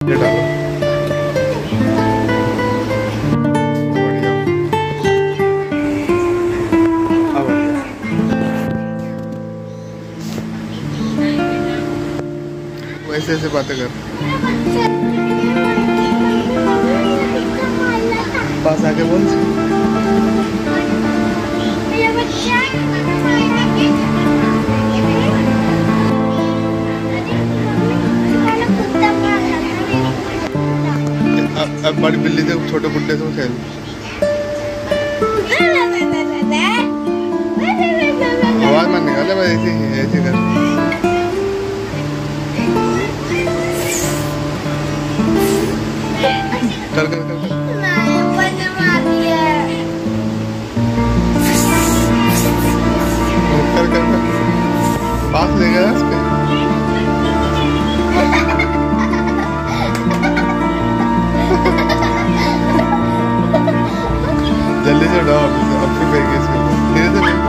ये डालो। बढ़िया। अब वैसे ऐसे बातें कर। पास आके बोल। अब बड़ी बिल्ली से छोटे बुड्ढे से खेल। आवाज मत निकाले, बस ऐसे ही ऐसे कर। कर कर कर कर कर कर पास ले गया उसके। जल्दी से उठाओ, अब से फेंके इसके ऊपर, धीरे से।